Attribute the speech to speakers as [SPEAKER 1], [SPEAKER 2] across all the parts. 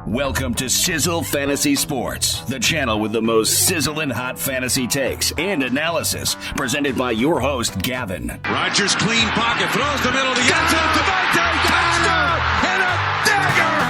[SPEAKER 1] Welcome to Sizzle Fantasy Sports, the channel with the most sizzling hot fantasy takes and analysis, presented by your host, Gavin.
[SPEAKER 2] Rodgers clean pocket, throws the middle of the end zone. Devontae, touchdown, and a dagger!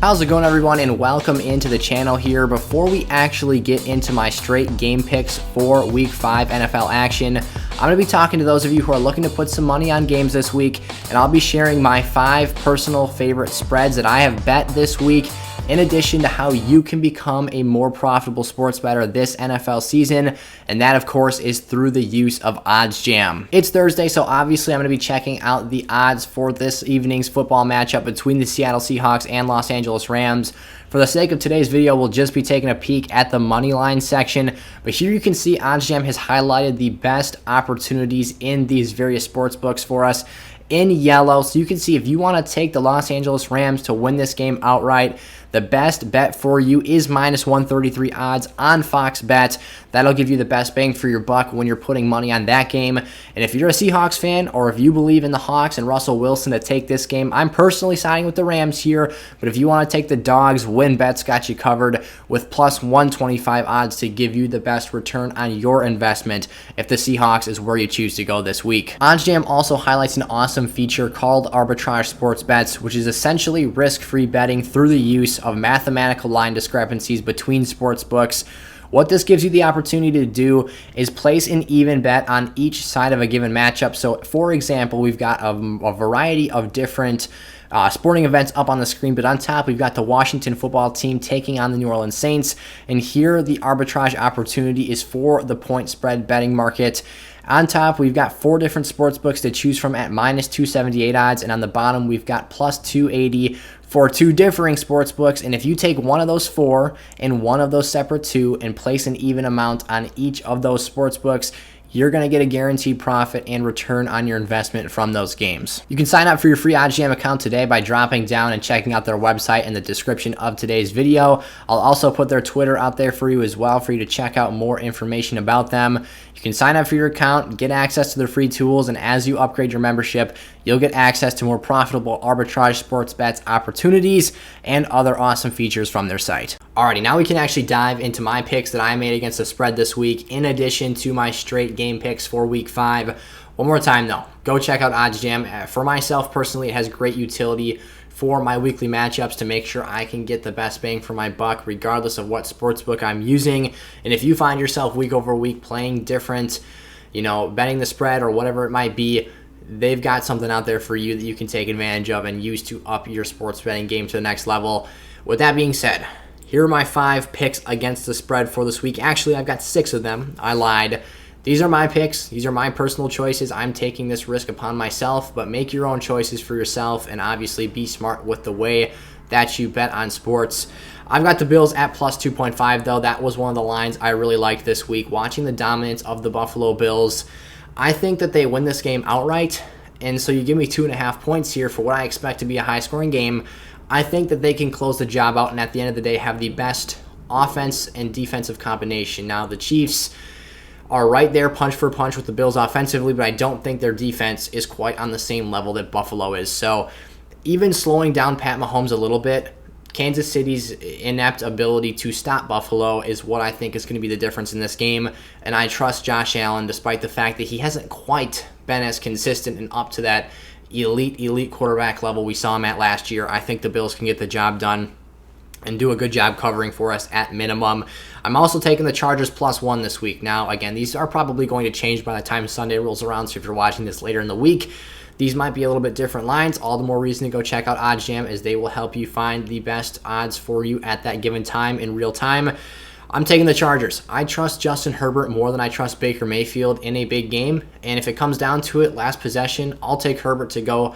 [SPEAKER 3] How's it going, everyone, and welcome into the channel here. Before we actually get into my straight game picks for Week 5 NFL action, I'm going to be talking to those of you who are looking to put some money on games this week, and I'll be sharing my 5 personal favorite spreads that I have bet this week, in addition to how you can become a more profitable sports bettor this NFL season, and that, of course, is through the use of OddsJam. It's Thursday, so obviously I'm going to be checking out the odds for this evening's football matchup between the Seattle Seahawks and Los Angeles Rams. For the sake of today's video, we'll just be taking a peek at the money line section, but here you can see OddsJam has highlighted the best opportunities in these various sports books for us in yellow, so you can see if you want to take the Los Angeles Rams to win this game outright, the best bet for you is minus 133 odds on Fox Bet. That'll give you the best bang for your buck when you're putting money on that game. And if you're a Seahawks fan, or if you believe in the Hawks and Russell Wilson to take this game, I'm personally siding with the Rams here. But if you want to take the dogs, WinBet's got you covered with plus 125 odds to give you the best return on your investment if the Seahawks is where you choose to go this week. OddsJam also highlights an awesome feature called Arbitrage Sports Bets, which is essentially risk-free betting through the use of mathematical line discrepancies between sports books. What this gives you the opportunity to do is place an even bet on each side of a given matchup. So, for example, we've got a variety of different sporting events up on the screen, but on top we've got the Washington football team taking on the New Orleans Saints, and here the arbitrage opportunity is for the point spread betting market. On top, we've got 4 different sports books to choose from at minus 278 odds, and on the bottom, we've got plus 280 for 2 differing sports books. And if you take one of those 4 and one of those separate 2 and place an even amount on each of those sports books, you're going to get a guaranteed profit and return on your investment from those games. You can sign up for your free OddsJam account today by dropping down and checking out their website in the description of today's video. I'll also put their Twitter out there for you as well, for you to check out more information about them. You can sign up for your account, get access to their free tools, and as you upgrade your membership, you'll get access to more profitable arbitrage sports bets opportunities and other awesome features from their site. Alrighty, now we can actually dive into my picks that I made against the spread this week, in addition to my straight game picks for Week 5. One more time though, go check out OddsJam. For myself personally, it has great utility for my weekly matchups to make sure I can get the best bang for my buck regardless of what sportsbook I'm using. And if you find yourself week over week playing different, betting the spread or whatever it might be, they've got something out there for you that you can take advantage of and use to up your sports betting game to the next level. With that being said, here are my 5 picks against the spread for this week. Actually, I've got 6 of them. I lied. These are my picks. These are my personal choices. I'm taking this risk upon myself, but make your own choices for yourself and obviously be smart with the way that you bet on sports. I've got the Bills at plus 2.5, though. That was one of the lines I really liked this week. Watching the dominance of the Buffalo Bills, I think that they win this game outright, and so you give me 2.5 points here for what I expect to be a high-scoring game. I think that they can close the job out and at the end of the day have the best offense and defensive combination. Now, the Chiefs are right there punch for punch with the Bills offensively, but I don't think their defense is quite on the same level that Buffalo is. So even slowing down Pat Mahomes a little bit, Kansas City's inept ability to stop Buffalo is what I think is going to be the difference in this game. And I trust Josh Allen, despite the fact that he hasn't quite been as consistent and up to that elite quarterback level we saw him at last year. I think the Bills can get the job done and do a good job covering for us at minimum. I'm also taking the Chargers plus 1 this week. Now, again, these are probably going to change by the time Sunday rolls around, so if you're watching this later in the week, these might be a little bit different lines. All the more reason to go check out OddsJam, as they will help you find the best odds for you at that given time in real time. I'm taking the Chargers. I trust Justin Herbert more than I trust Baker Mayfield in a big game, and if it comes down to it, last possession, I'll take Herbert to go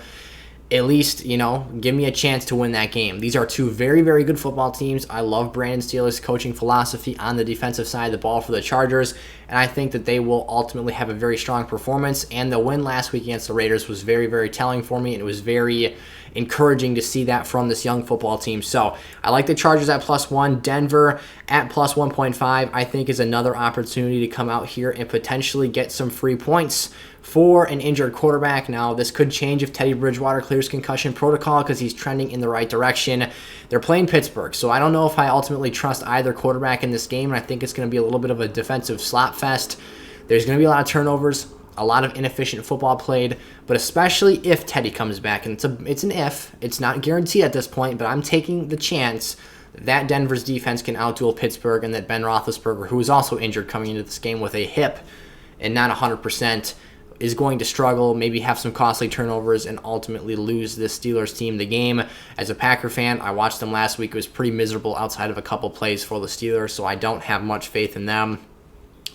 [SPEAKER 3] at least, give me a chance to win that game. These are 2 very, very good football teams. I love Brandon Staley's coaching philosophy on the defensive side of the ball for the Chargers, and I think that they will ultimately have a very strong performance, and the win last week against the Raiders was very, very telling for me, and it was very encouraging to see that from this young football team. So I like the Chargers at plus 1. Denver at plus 1.5 I think is another opportunity to come out here and potentially get some free points for an injured quarterback. Now, this could change if Teddy Bridgewater clears concussion protocol because he's trending in the right direction. They're playing Pittsburgh, so I don't know if I ultimately trust either quarterback in this game, and I think it's going to be a little bit of a defensive slop fest. There's going to be a lot of turnovers, a lot of inefficient football played, but especially if Teddy comes back, and it's an if. It's not guaranteed at this point, but I'm taking the chance that Denver's defense can outduel Pittsburgh and that Ben Roethlisberger, who is also injured coming into this game with a hip and not 100%, is going to struggle, maybe have some costly turnovers, and ultimately lose this Steelers team the game. As a Packer fan, I watched them last week. It was pretty miserable outside of a couple plays for the Steelers, so I don't have much faith in them.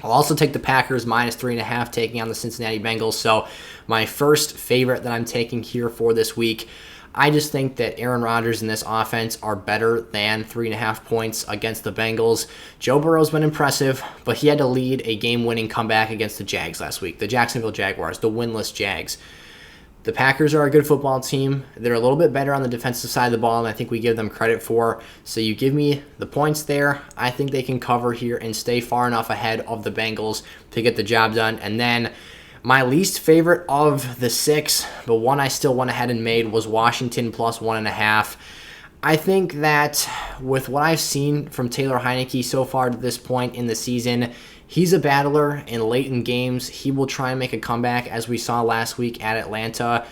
[SPEAKER 3] I'll also take the Packers minus 3.5 taking on the Cincinnati Bengals. So my first favorite that I'm taking here for this week, I just think that Aaron Rodgers and this offense are better than 3.5 points against the Bengals. Joe Burrow's been impressive, but he had to lead a game-winning comeback against the Jags last week, the Jacksonville Jaguars, the winless Jags. The Packers are a good football team. They're a little bit better on the defensive side of the ball, and I think we give them credit for. So you give me the points there. I think they can cover here and stay far enough ahead of the Bengals to get the job done. And then my least favorite of the 6, but one I still went ahead and made, was Washington plus 1.5. I think that with what I've seen from Taylor Heineke so far to this point in the season, he's a battler, and late in games, he will try and make a comeback, as we saw last week at Atlanta.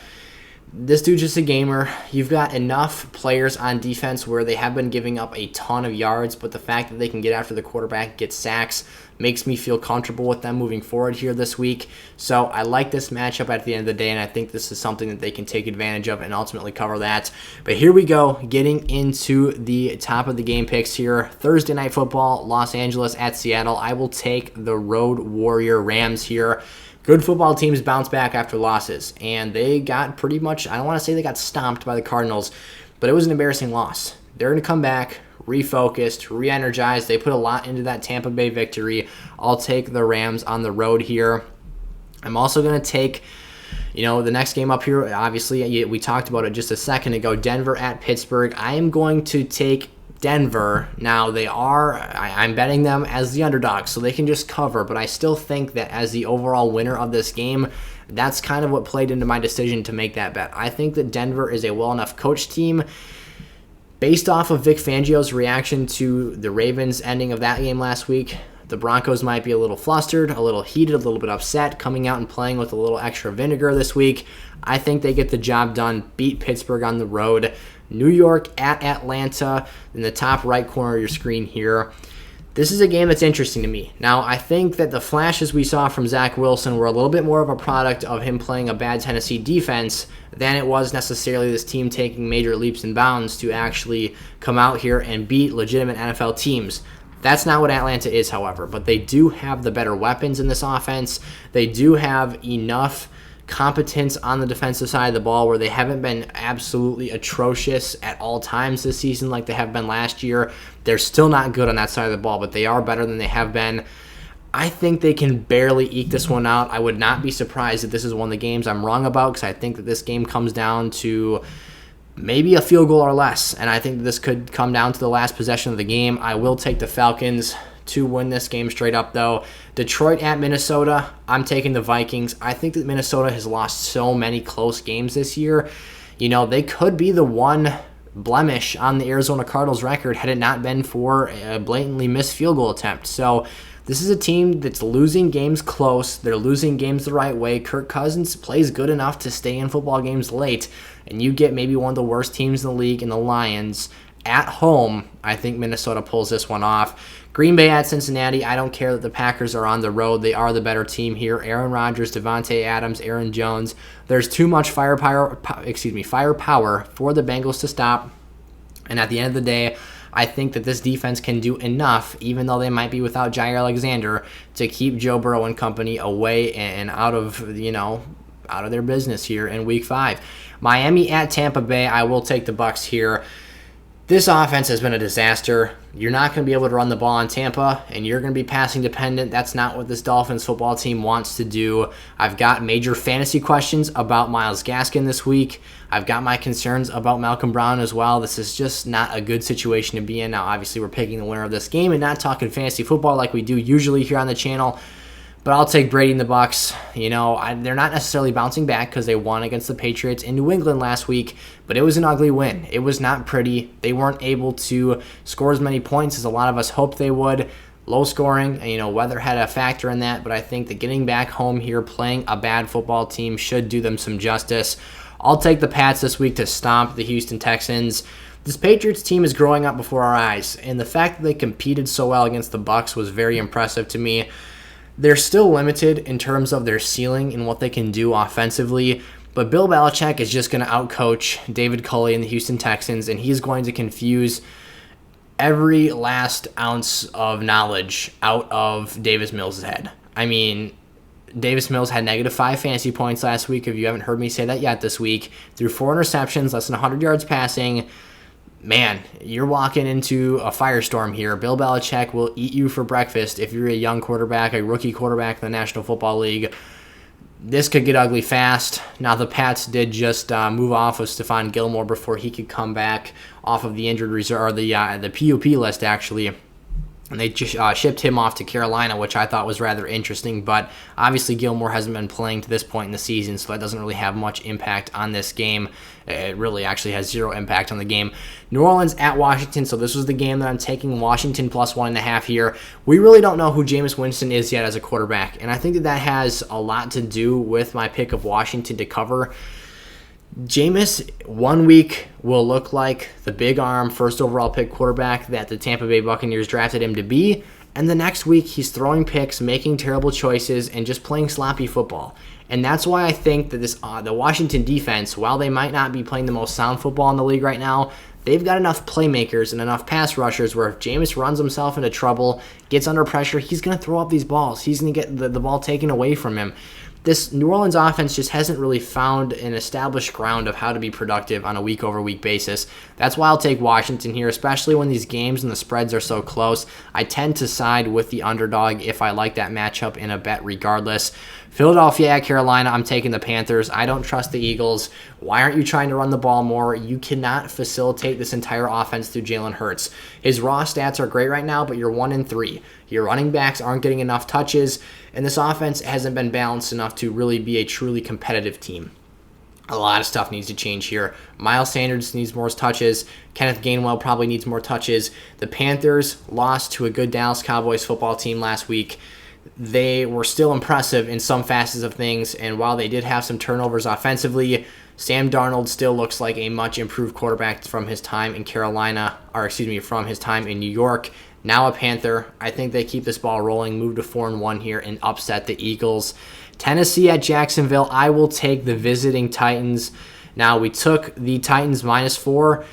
[SPEAKER 3] This dude's just a gamer. You've got enough players on defense where they have been giving up a ton of yards, but the fact that they can get after the quarterback, get sacks, makes me feel comfortable with them moving forward here this week. So I like this matchup at the end of the day, and I think this is something that they can take advantage of and ultimately cover that. But here we go, getting into the top of the game picks here. Thursday Night Football, Los Angeles at Seattle. I will take the Road Warrior Rams here. Good football teams bounce back after losses, and they got pretty much, I don't want to say they got stomped by the Cardinals, but it was an embarrassing loss. They're going to come back refocused, re-energized. They put a lot into that Tampa Bay victory. I'll take the Rams on the road here. I'm also going to take, the next game up here. Obviously, we talked about it just a second ago, Denver at Pittsburgh. I am going to take Denver. Now, I'm betting them as the underdog, so they can just cover, but I still think that as the overall winner of this game, that's kind of what played into my decision to make that bet. I think that Denver is a well enough coached team. Based off of Vic Fangio's reaction to the Ravens ending of that game last week, the Broncos might be a little flustered, a little heated, a little bit upset, coming out and playing with a little extra vinegar this week. I think they get the job done, beat Pittsburgh on the road. New York at Atlanta in the top right corner of your screen here. This is a game that's interesting to me. Now, I think that the flashes we saw from Zach Wilson were a little bit more of a product of him playing a bad Tennessee defense than it was necessarily this team taking major leaps and bounds to actually come out here and beat legitimate NFL teams. That's not what Atlanta is, however, but they do have the better weapons in this offense. They do have enough competence on the defensive side of the ball where they haven't been absolutely atrocious at all times this season like they have been last year. They're still not good on that side of the ball, but they are better than they have been. I think they can barely eke this one out. I would not be surprised if this is one of the games I'm wrong about, because I think that this game comes down to maybe a field goal or less, and I think this could come down to the last possession of the game. I will take the Falcons to win this game straight up, though. Detroit at Minnesota, I'm taking the Vikings. I think that Minnesota has lost so many close games this year. They could be the one blemish on the Arizona Cardinals record had it not been for a blatantly missed field goal attempt. So this is a team that's losing games close. They're losing games the right way. Kirk Cousins plays good enough to stay in football games late, and you get maybe one of the worst teams in the league in the Lions at home. I think Minnesota pulls this one off. Green Bay at Cincinnati. I don't care that the Packers are on the road. They are the better team here. Aaron Rodgers, Devontae Adams, Aaron Jones. There's too much firepower for the Bengals to stop. And at the end of the day, I think that this defense can do enough, even though they might be without Jair Alexander, to keep Joe Burrow and company away and out of their business here in Week 5. Miami at Tampa Bay. I will take the Bucs here. This offense has been a disaster. You're not going to be able to run the ball in Tampa, and you're going to be passing dependent. That's not what this Dolphins football team wants to do. I've got major fantasy questions about Myles Gaskin this week. I've got my concerns about Malcolm Brown as well. This is just not a good situation to be in. Now, obviously, we're picking the winner of this game and not talking fantasy football like we do usually here on the channel. But I'll take Brady and the Bucks. They're not necessarily bouncing back because they won against the Patriots in New England last week, but it was an ugly win. It was not pretty. They weren't able to score as many points as a lot of us hoped they would. Low scoring, weather had a factor in that, but I think that getting back home here, playing a bad football team should do them some justice. I'll take the Pats this week to stomp the Houston Texans. This Patriots team is growing up before our eyes, and the fact that they competed so well against the Bucs was very impressive to me. They're still limited in terms of their ceiling and what they can do offensively, but Bill Belichick is just going to outcoach David Culley and the Houston Texans, and he's going to confuse every last ounce of knowledge out of Davis Mills' head. Davis Mills had -5 fantasy points last week. If you haven't heard me say that yet this week, threw 4 interceptions, less than 100 yards passing. Man, you're walking into a firestorm here. Bill Belichick will eat you for breakfast if you're a young quarterback, a rookie quarterback in the National Football League. This could get ugly fast. Now, the Pats did just move off of Stephon Gilmore before he could come back off of the injured reserve, or the PUP list, actually. And they just shipped him off to Carolina, which I thought was rather interesting. But obviously Gilmore hasn't been playing to this point in the season, so that doesn't really have much impact on this game. It really actually has zero impact on the game. New Orleans at Washington, so this was the game that I'm taking. Washington plus 1.5 here. We really don't know who Jameis Winston is yet as a quarterback, and I think that has a lot to do with my pick of Washington to cover. Jameis, 1 week, will look like the big arm, first overall pick quarterback that the Tampa Bay Buccaneers drafted him to be, and the next week he's throwing picks, making terrible choices, and just playing sloppy football. And that's why I think that the Washington defense, while they might not be playing the most sound football in the league right now, they've got enough playmakers and enough pass rushers where if Jameis runs himself into trouble, gets under pressure, he's going to throw up these balls. He's going to get the ball taken away from him. This New Orleans offense just hasn't really found an established ground of how to be productive on a week-over-week basis. That's why I'll take Washington here, especially when these games and the spreads are so close. I tend to side with the underdog if I like that matchup in a bet regardless. Philadelphia at Carolina, I'm taking the Panthers. I don't trust the Eagles. Why aren't you trying to run the ball more? You cannot facilitate this entire offense through Jalen Hurts. His raw stats are great right now, but you're 1-3. Your running backs aren't getting enough touches, and this offense hasn't been balanced enough to really be a truly competitive team. A lot of stuff needs to change here. Miles Sanders needs more touches. Kenneth Gainwell probably needs more touches. The Panthers lost to a good Dallas Cowboys football team last week. They were still impressive in some facets of things, and while they did have some turnovers offensively, Sam Darnold still looks like a much improved quarterback from his time in from his time in New York. Now a Panther. I think they keep this ball rolling, move to 4-1 here, and upset the Eagles. Tennessee at Jacksonville. I will take the visiting Titans. Now, we took the Titans -4.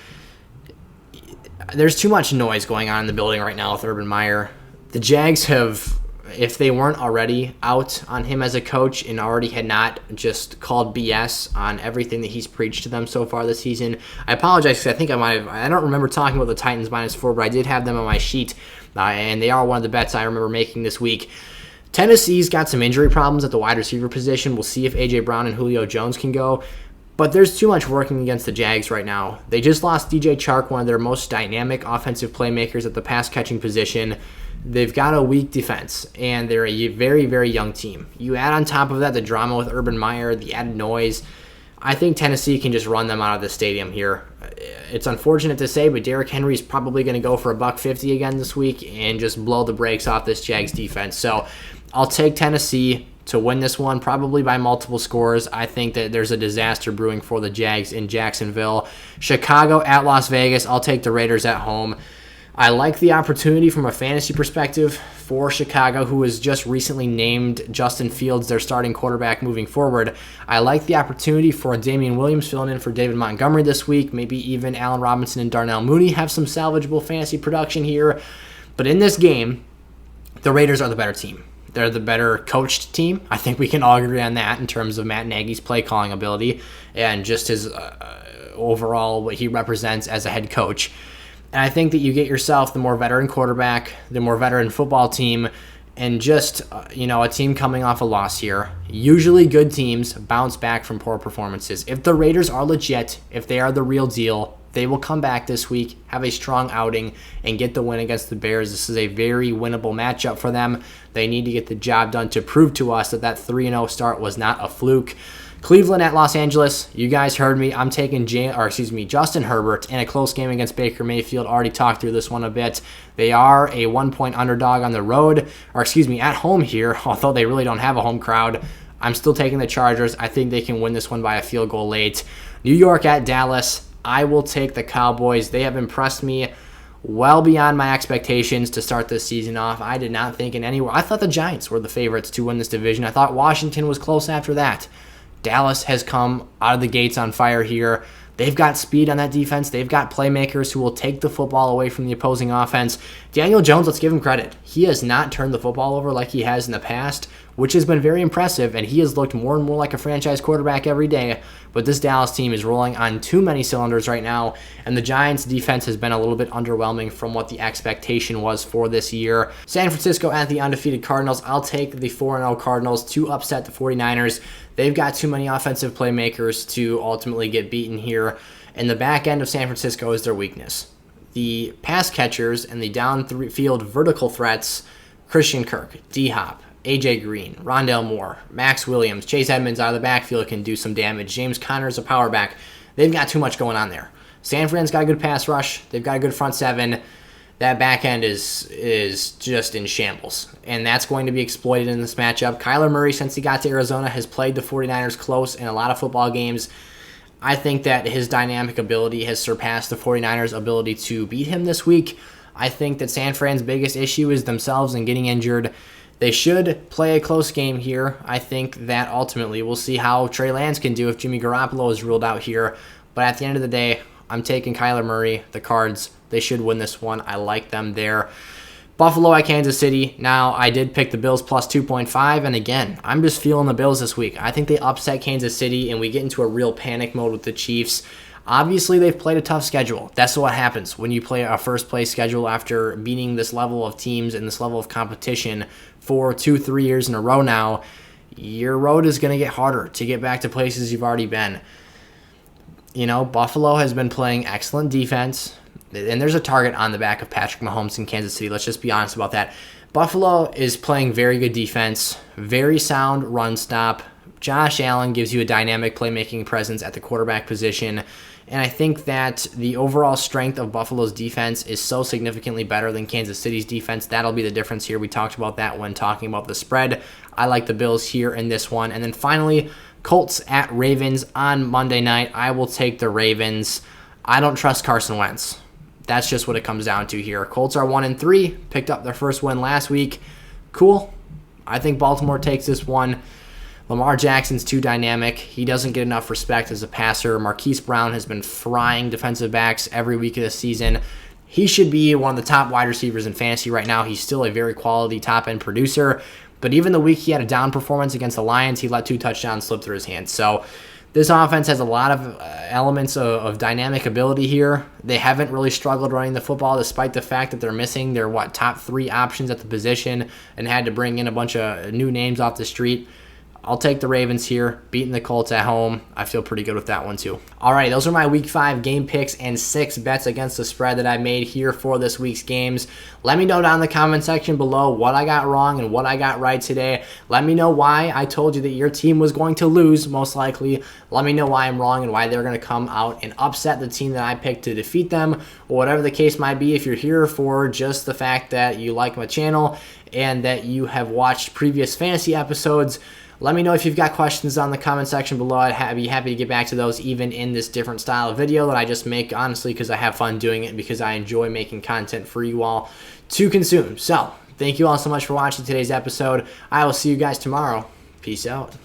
[SPEAKER 3] There's too much noise going on in the building right now with Urban Meyer. The Jags have, if they weren't already out on him as a coach and already had not just called BS on everything that he's preached to them so far this season. I apologize because I think I don't remember talking about the Titans -4, but I did have them on my sheet, and they are one of the bets I remember making this week. Tennessee's got some injury problems at the wide receiver position. We'll see if A.J. Brown and Julio Jones can go. But there's too much working against the Jags right now. They just lost DJ Chark, one of their most dynamic offensive playmakers at the pass-catching position. They've got a weak defense, and they're a very, very young team. You add on top of that the drama with Urban Meyer, the added noise. I think Tennessee can just run them out of the stadium here. It's unfortunate to say, but Derrick Henry's probably going to go for $150 again this week and just blow the brakes off this Jags defense. So I'll take Tennessee to win this one, probably by multiple scores. I think that there's a disaster brewing for the Jags in Jacksonville. Chicago at Las Vegas. I'll take the Raiders at home. I like the opportunity from a fantasy perspective for Chicago, who was just recently named Justin Fields their starting quarterback moving forward. I like the opportunity for Damian Williams filling in for David Montgomery this week. Maybe even Allen Robinson and Darnell Mooney have some salvageable fantasy production here. But in this game, the Raiders are the better team. They're the better coached team. I think we can all agree on that in terms of Matt Nagy's play calling ability and just his overall what he represents as a head coach. And I think that you get yourself the more veteran quarterback, the more veteran football team, and just a team coming off a loss here. Usually good teams bounce back from poor performances. If the Raiders are legit, if they are the real deal, They will come back this week, have a strong outing, and get the win against the Bears. This is a very winnable matchup for them. They need to get the job done to prove to us that 3-0 start was not a fluke. Cleveland at Los Angeles. You guys heard me. I'm taking Justin Herbert in a close game against Baker Mayfield. Already talked through this one a bit. They are a 1-point underdog on the road, at home here, although they really don't have a home crowd. I'm still taking the Chargers. I think they can win this one by a field goal late. New York at Dallas. I will take the Cowboys. They have impressed me well beyond my expectations to start this season off. I did not think I thought the Giants were the favorites to win this division. I thought Washington was close after that. Dallas has come out of the gates on fire here. They've got speed on that defense. They've got playmakers who will take the football away from the opposing offense. Daniel Jones, let's give him credit. He has not turned the football over like he has in the past, which has been very impressive, and he has looked more and more like a franchise quarterback every day. But this Dallas team is rolling on too many cylinders right now, and the Giants' defense has been a little bit underwhelming from what the expectation was for this year. San Francisco at the undefeated Cardinals. I'll take the 4-0 Cardinals to upset the 49ers. They've got too many offensive playmakers to ultimately get beaten here, and the back end of San Francisco is their weakness. The pass catchers and the downfield vertical threats, Christian Kirk, D-Hop, A.J. Green, Rondale Moore, Max Williams, Chase Edmonds out of the backfield can do some damage. James Conner is a power back. They've got too much going on there. San Fran's got a good pass rush. They've got a good front seven. That back end is just in shambles, and that's going to be exploited in this matchup. Kyler Murray, since he got to Arizona, has played the 49ers close in a lot of football games. I think that his dynamic ability has surpassed the 49ers' ability to beat him this week. I think that San Fran's biggest issue is themselves and getting injured. They should play a close game here. I think that ultimately we'll see how Trey Lance can do if Jimmy Garoppolo is ruled out here. But at the end of the day, I'm taking Kyler Murray, the Cards. They should win this one. I like them there. Buffalo at Kansas City. Now, I did pick the Bills plus 2.5, and again, I'm just feeling the Bills this week. I think they upset Kansas City, and we get into a real panic mode with the Chiefs. Obviously, they've played a tough schedule. That's what happens when you play a first-place schedule after beating this level of teams and this level of competition for 2-3 years in a row now. Your road is going to get harder to get back to places you've already been. You know, Buffalo has been playing excellent defense, and there's a target on the back of Patrick Mahomes in Kansas City. Let's just be honest about that. Buffalo is playing very good defense, very sound run stop. Josh Allen gives you a dynamic playmaking presence at the quarterback position, and I think that the overall strength of Buffalo's defense is so significantly better than Kansas City's defense. That'll be the difference here. We talked about that when talking about the spread. I like the Bills here in this one. And then finally, Colts at Ravens on Monday night. I will take the Ravens. I don't trust Carson Wentz. That's just what it comes down to here. Colts are 1-3, picked up their first win last week. Cool. I think Baltimore takes this one. Lamar Jackson's too dynamic. He doesn't get enough respect as a passer. Marquise Brown has been frying defensive backs every week of the season. He should be one of the top wide receivers in fantasy right now. He's still a very quality top-end producer. But even the week he had a down performance against the Lions, he let 2 touchdowns slip through his hands. So this offense has a lot of elements of dynamic ability here. They haven't really struggled running the football despite the fact that they're missing their top 3 options at the position and had to bring in a bunch of new names off the street. I'll take the Ravens here, beating the Colts at home. I feel pretty good with that one too. All right, those are my Week 5 game picks and 6 bets against the spread that I made here for this week's games. Let me know down in the comment section below what I got wrong and what I got right today. Let me know why I told you that your team was going to lose, most likely. Let me know why I'm wrong and why they're going to come out and upset the team that I picked to defeat them, or whatever the case might be. If you're here for just the fact that you like my channel and that you have watched previous fantasy episodes, let me know if you've got questions on the comment section below. I'd be happy to get back to those even in this different style of video that I just make, honestly, because I have fun doing it, because I enjoy making content for you all to consume. So, thank you all so much for watching today's episode. I will see you guys tomorrow. Peace out.